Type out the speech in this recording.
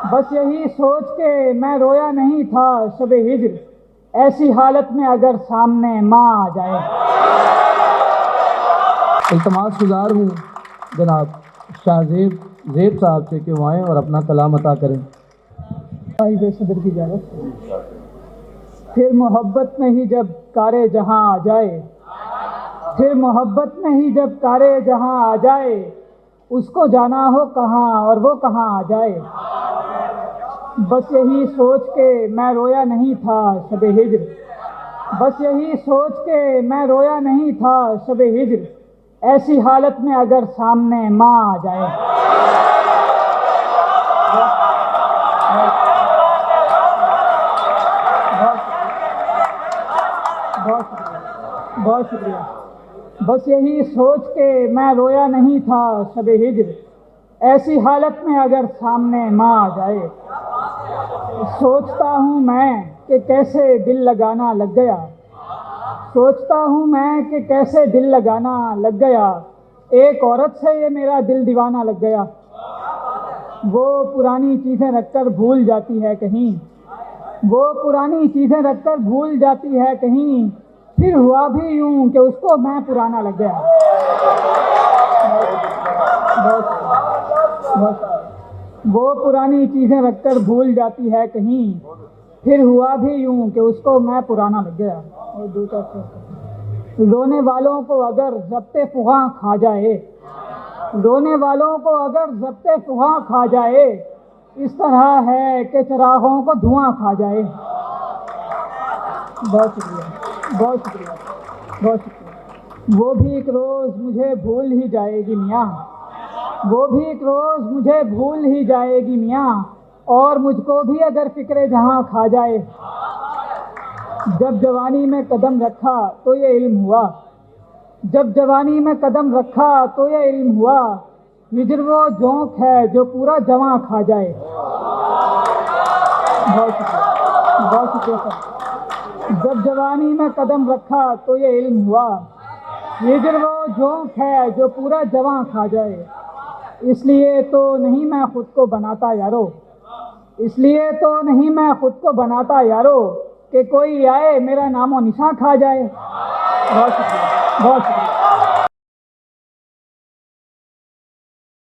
बस यही सोच के मैं रोया नहीं था शब हिज्र, ऐसी हालत में अगर सामने माँ आ जाए। इल्तमास गुजार हूँ जनाब शाहजेब साहब से कि वो आएँ और अपना कलाम अता करें। भाई बेसब्र की इजाज़त। फिर मोहब्बत में ही जब कारे जहाँ आ जाए, फिर मोहब्बत में ही जब कारे जहाँ आ जाए, उसको जाना हो कहाँ और वो कहाँ आ जाए। बस यही सोच के मैं रोया नहीं था शब हिज्र, बस यही सोच के मैं रोया नहीं था शब हिज्र, ऐसी हालत में अगर सामने माँ आ जाए। बहुत शुक्रिया। बस यही सोच के मैं रोया नहीं था शब हिज्र, ऐसी हालत में अगर सामने माँ आ जाए। सोचता हूँ मैं कि कैसे दिल लगाना लग गया, सोचता हूँ मैं कि कैसे दिल लगाना लग गया, एक औरत से ये मेरा दिल दीवाना लग गया। वो पुरानी चीज़ें रखकर भूल जाती है कहीं, वो पुरानी चीज़ें रखकर भूल जाती है कहीं, फिर हुआ भी यूं कि उसको मैं पुराना लग गया। वो पुरानी चीज़ें रखकर भूल जाती है कहीं, फिर हुआ भी यूं कि उसको मैं पुराना लग गया। और दूसरा, रोने वालों को अगर ज़ब्ते फ़ुग़ां खा जाए, रोने वालों को अगर ज़ब्ते फ़ुग़ां खा जाए, इस तरह है कि चिरागों को धुआं खा जाए। बहुत शुक्रिया, बहुत शुक्रिया, बहुत शुक्रिया। वो भी एक रोज़ मुझे भूल ही जाएगी मियाँ, वो भी एक रोज़ मुझे भूल ही जाएगी मियाँ, और मुझको भी अगर फ़िक्रे जहाँ खा जाए। जब जवानी में कदम रखा तो ये इल्म हुआ, जब जवानी में कदम रखा तो ये इल्म हुआ, हिज्र वो जोंक है जो पूरा जवां खा जाए। बहुत शुक्रिया, बहुत शुक्रिया सर। जब जवानी में कदम रखा तो ये इल्म हुआ, हिज्र वो जोंक है जो पूरा जवां खा जाए। इसलिए तो नहीं मैं खुद को बनाता यारो, इसलिए तो नहीं मैं खुद को बनाता यारो, कि कोई आए मेरा नामो निशान खा जाए। बहुत शुक्रिया, बहुत शुक्रिया।